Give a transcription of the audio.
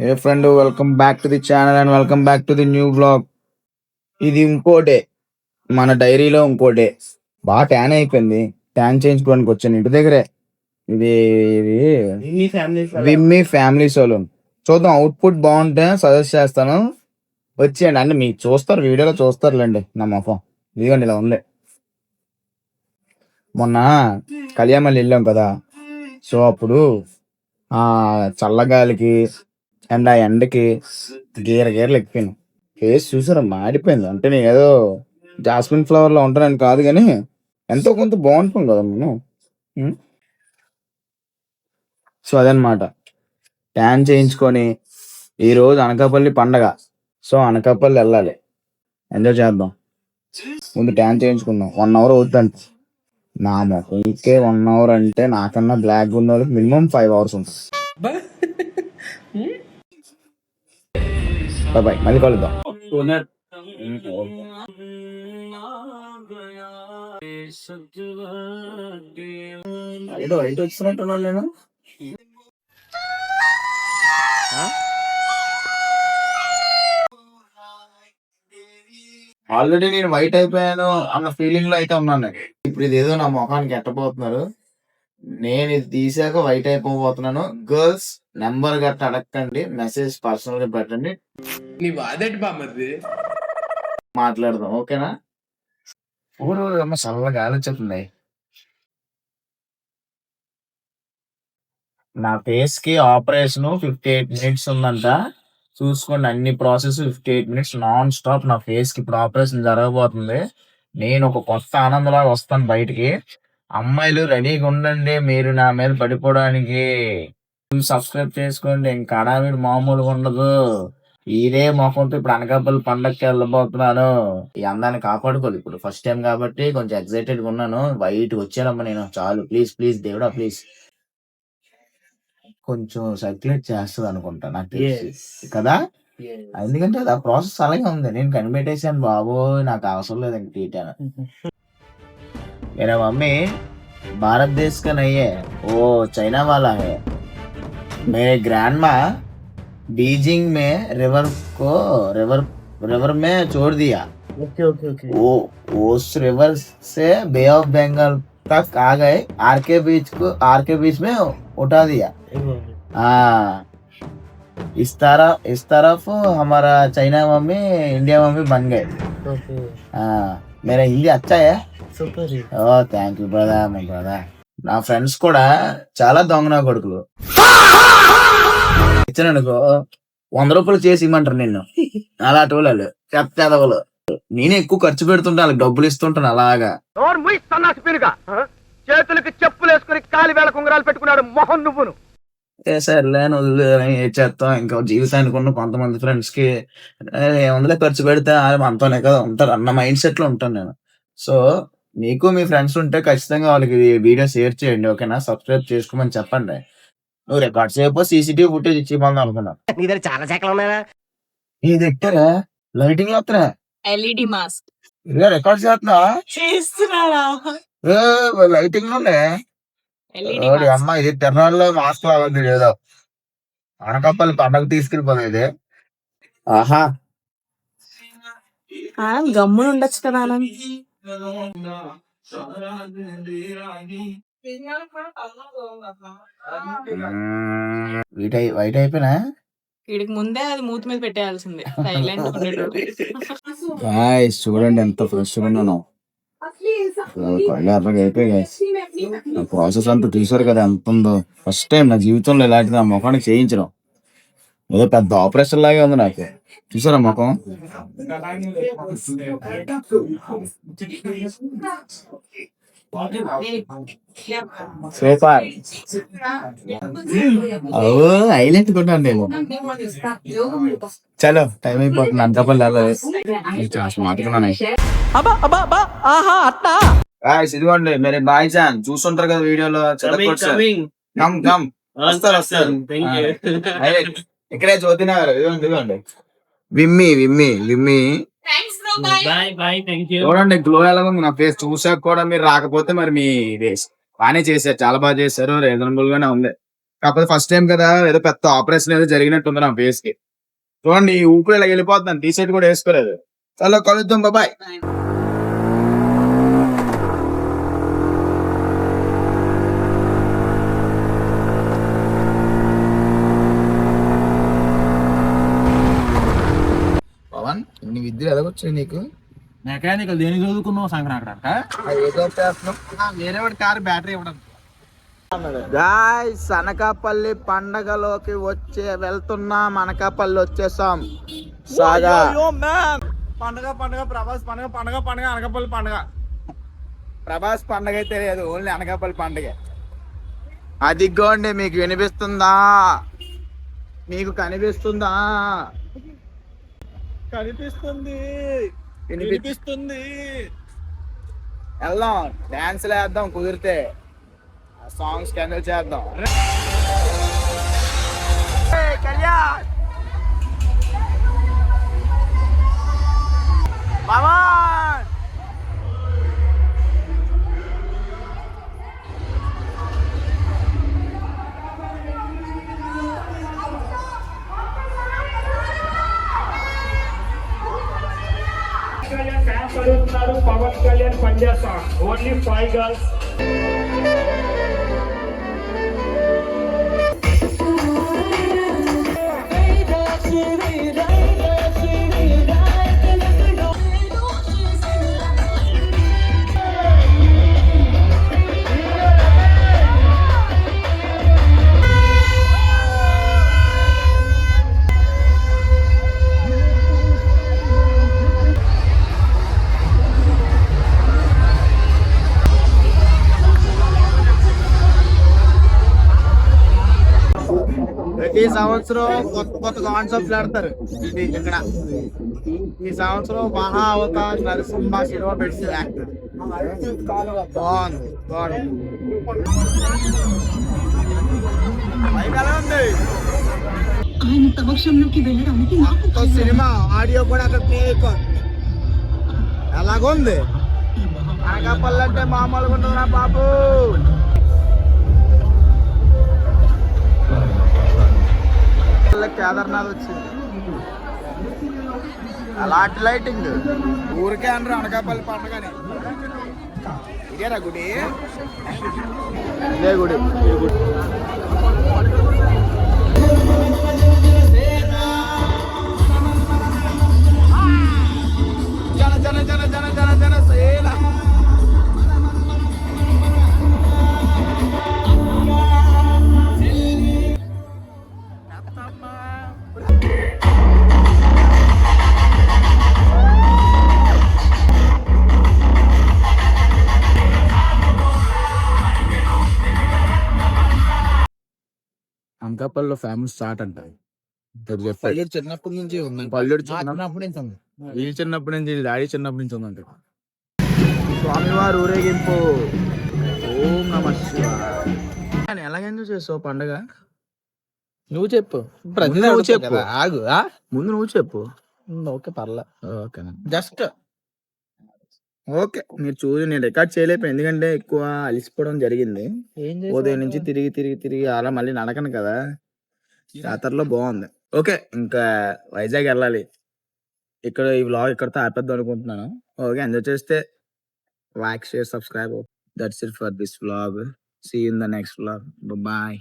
A friend, welcome back to the channel and welcome back to the new blog. ఇది ఇంకోటే, మన డైరీలో ఇంకోటే. బాగా tan అయిపోయింది. ట్యాన్ చేయించుకోవడానికి వచ్చాను ఇంటి దగ్గరే. ఇది విమ్మీ ఫ్యామిలీ సలూన్. చూద్దాం, అవుట్పుట్ బాగుంటే సజెస్ట్ చేస్తాను. వచ్చేయండి. అంటే మీకు చూస్తారు, వీడియోలో చూస్తారులేండి నా మొఫం. ఇదిగోండి ఇలా ఉంది. మొన్న కళ్యాణమల్లి వెళ్ళాం కదా, సో అప్పుడు ఆ చల్లగాలికి అండ్ ఆ ఎండకి గీరలు ఎక్కిపోయాను. ఫేస్ చూసారా, మాడిపోయింది. అంటే నేను ఏదో జాస్మిన్ ఫ్లవర్ లో ఉంటానని కాదు, కానీ ఎంతో కొంత బాగుంటుంది కదా మనం. ఉం? సో అదనమాట, ట్యాన్ చేయించుకొని ఈ రోజు అనకాపల్లి పండగ. సో అనకాపల్లి వెళ్ళాలి, ఎంజాయ్ చేద్దాం. ముందు ట్యాన్ చేయించుకుందాం. 1 hour అవుతుంది. నా మొఖంకే 1 hour అంటే నాకన్నా బ్లాక్ ఉన్న వాళ్ళకి మినిమం 5 hours ఉంటుంది. బాయ్, మళ్ళీ కలుద్దాం. ఏదో వైట్ వచ్చినట్టున్నాను నేను. ఆల్రెడీ నేను వైట్ అయిపోయాను అన్న ఫీలింగ్ లో అయితే ఉన్నాను. ఇప్పుడు ఇది ఏదో నా ముఖానికి ఎట్టబోతున్నారు. నేను ఇది తీసాక వైట్ అయిపోతున్నాను. గర్ల్స్ నెంబర్ గట్ట అడగండి, మెసేజ్ పర్సనల్ గా పెట్టండి, మాట్లాడదాం. ఓకేనా? ఊరు అమ్మ చల్లగా ఆలోచిస్తుంది. నా ఫేస్ కి ఆపరేషన్ 58 minutes ఉందంట. చూసుకోండి, అన్ని ప్రాసెస్ 58 minutes నాన్ స్టాప్. నా ఫేస్ కి ఇప్పుడు ఆపరేషన్ జరగబోతుంది. నేను ఒక కొత్త ఆనందంలాగా వస్తాను బయటికి. అమ్మాయిలు రెడీగా ఉండండి, మీరు నా మీద పడిపోవడానికి. సబ్స్క్రైబ్ చేసుకోండి, ఇంకా హడావిడి మామూలుగా ఉండదు. ఇదే మొఖంతో ఇప్పుడు అనకాపల్లి పండగకి వెళ్ళబోతున్నాను. ఈ అందాన్ని కాపాడుకోవాలి. ఇప్పుడు ఫస్ట్ టైం కాబట్టి కొంచెం ఎక్సైటెడ్ గా ఉన్నాను. బయట వచ్చానమ్మా నేను. చాలు, ప్లీజ్ ప్లీజ్ దేవుడా ప్లీజ్. కొంచెం సర్క్యులేట్ చేస్తుంది అనుకుంటా నాకు తెలిసి కదా. ఎందుకంటే అది ఆ ప్రాసెస్ అలాగే ఉంది. నేను కనిపెట్టేసాను బాబోయ్, నాకు అవసరం లేదు ఇంక తీటాను. मेरा मम्मी भारत देश का नहीं है, वो चाइना वाला है. मेरे ग्रैंड माँ बीजिंग में रिवर में छोड़ दिया. वो उस रिवर से बे ऑफ बंगाल तक आ गए. आर के बीच में उठा दिया. हाँ, इस तरफ हमारा चाइना मम्मी इंडिया मम्मी बन गए. हाँ, मेरा हिंदी अच्छा है. Oh thank you brother, my brother. నా ఫ్రెండ్స్ కూడా చాలా దొంగనా కొడుకులు. ఇచ్చాననుకో 100 రూపాయలు చేసి ఇమ్మంటారు నిన్ను. అలాంటి వాళ్ళు చెత్తదవులు. నేనే ఎక్కువ ఖర్చు పెడుతుంటా, వాళ్ళకి డబ్బులు ఇస్తుంటాను అలాగా. చేతులకి చెప్పులు వేసుకుని కాలి వేళ కుంగరాలు పెట్టుకున్నాడు మొహం నువ్వును. సర్లే చేస్తాం. ఇంకా జీవితానికి ఉన్న కొంతమంది ఫ్రెండ్స్ కి ఏముందిలే, ఖర్చు పెడితే మనతోనే కదా ఉంటారు అన్న మైండ్ సెట్ లో ఉంటాను నేను. సో మీకు మీ ఫ్రెండ్స్ ఉంటే ఖచ్చితంగా వాళ్ళకి వీడియో షేర్ చేయండి. ఓకేనా? సబ్స్క్రైబ్ చేసుకోమని చెప్పండి. నువ్వు రికార్డ్ చేయకపోతే సీసీటీవీ ఫుటేజ్ ఇచ్చేయమని అనుకున్నా. నీ దగ్గర చాలా శాఖలు ఉన్నాయా? ఇది ఎట్టారా లైటింగ్ లో వస్తున్నా ఎల్ఈడి మాస్క్ ఇదిగా రికార్డ్ చేస్తున్నా లైటింగ్ లో అమ్మ. ఇది తిరణాల్లో మాస్క్ లాగా ఏదో అనకాపల్లి పండగ తీసుకెళ్ళిపోతుంది ఇది. ఆహా, గమ్మున ఉండొచ్చు కదా. వైట్ అయిపోయినా వీడికి ముందే అది మూతి మీద పెట్టేయాల్సింది. చూడండి ఎంత ఫ్రెష్ గా ఉన్నాను. ప్రాసెస్ అంతా చూసారు కదా ఎంత ఉందో. ఫస్ట్ టైం నా జీవితంలో ఇలాంటి నా ముఖానికి చేయించడం ఏదో పెద్ద ఆపరేషన్ లాగే ఉంది నాకు. చూసారా ముఖం? సూపర్. హైలైట్ కొట్టాను నేను. చలో టైం అయిపోతుంది, అనకాపల్లి మాట్లాడుకున్నాను. ఇదిగోండి మీరు బాయ్ జాన్ చూస్తుంటారు కదా వీడియోలో. ఇక్కడే జ్యోతినగర్. ఇదిగోండి విమ్మీ విమ్మీ విమ్మీ. చూడండి గ్లో ఎలా ఉంది నా ఫేస్. చూసాక కూడా మీరు రాకపోతే మరి మీ బాగానే చేశారు, చాలా బాగా చేశారు, రీజనబుల్ గానే ఉంది. కాకపోతే ఫస్ట్ టైం కదా, ఏదో పెద్ద ఆపరేషన్ ఏదో జరిగినట్టుంది నా ఫేస్ కి. చూడండి ఈ ఊపిరి ఇలా వెళ్ళిపోతున్నాను, టీ షర్ట్ కూడా వేసుకోలేదు. చాలా కలుద్దాం, బాబాయ్. పవన్, ఇన్ని విద్యలు ఎలాగొచ్చాయి నీకు? మెకానికల్ దేనికి చదువుకున్నావు సంక్రాంతి? వేరే వాడి కారు బ్యాటరీ ఇవ్వడం. గాయ్స్, అనకాపల్లి పండగలోకి వెళ్తున్నాం. అనకాపల్లి వచ్చేసాం. సాగా పండగ పండగ ప్రభాస్ పండగ పండగ పండగ అనకాపల్లి పండగ. ప్రభాస్ పండగ అయితే లేదు, ఓన్లీ అనకాపల్లి పండగ. అదిగోండి, మీకు వినిపిస్తుందా? మీకు కనిపిస్తుందా? కనిపిస్తుంది వినిపిస్తుంది. వెళ్దాం, డాన్స్ వేద్దాం, కుదిరితే సాంగ్స్ క్యాన్సిల్ చేద్దాం. కళ్యాణ్ పవన్, పవన్ కళ్యాణ్ పనిచేస్తా ఓన్లీ 5 గర్ల్స్. ప్రతి సంవత్సరం కొత్త కొత్త కాన్సెప్ట్లు ఆడతారు ఇక్కడ. ఈ సంవత్సరం మహా అవతార్ నరసింహ సినిమా పెట్టి యాక్టర్ బాగుంది. ఆయన సమక్షంలోకి వెళ్ళడానికి నాకు సినిమా ఆడియో కూడా అక్కడ ప్లే అయిపోతుంది. ఎలాగుంది? అనకాపల్లి అంటే మామూలుగా ఉంటుందా బాబు? కేదార్నాథ్ వచ్చింది, అలాంటి లైటింగ్. ఊరికే అనరు అనకాపల్లి పండుగని. ఇదేరా గుడి? ఇదే గుడి. జన జన జన జన జన జన సేన. అనకాపల్లిలో ఫేమస్ చాట్ అంట. పల్లెడు చిన్నప్పటి నుంచి ఉందండి. వీళ్ళు చిన్నప్పటి నుంచి, డాడీ చిన్నప్పటి నుంచి ఉందంట. స్వామివారు ఊరేగింపు. ఓం నమః శివాయ. ఎలాగ ఎంజాయ్ చేస్తావు పండుగ? నువ్వు చెప్పు. నువ్వు చెప్పు. ఆగు. ముందు నువ్వు చెప్పు. ఓకే, పర్లే. ఓకేనా? Just okay. మీరు చూసి నేను రికార్డ్ చేయలేకపోయాను, ఎందుకంటే ఎక్కువ అలిసిపోవడం జరిగింది. ఉదయం నుంచి తిరిగి తిరిగి తిరిగి అలా మళ్ళీ నడకను కదా. జాతరలో బాగుంది. ఓకే, ఇంకా వైజాగ్ వెళ్ళాలి. ఇక్కడ ఈ వ్లాగ్ ఇక్కడతో ఆపేద్దాం అనుకుంటున్నాను. ఓకే, ఎంజాయ్ చేస్తే like, share, subscribe. That's it for this vlog. See you in the next vlog. Bye.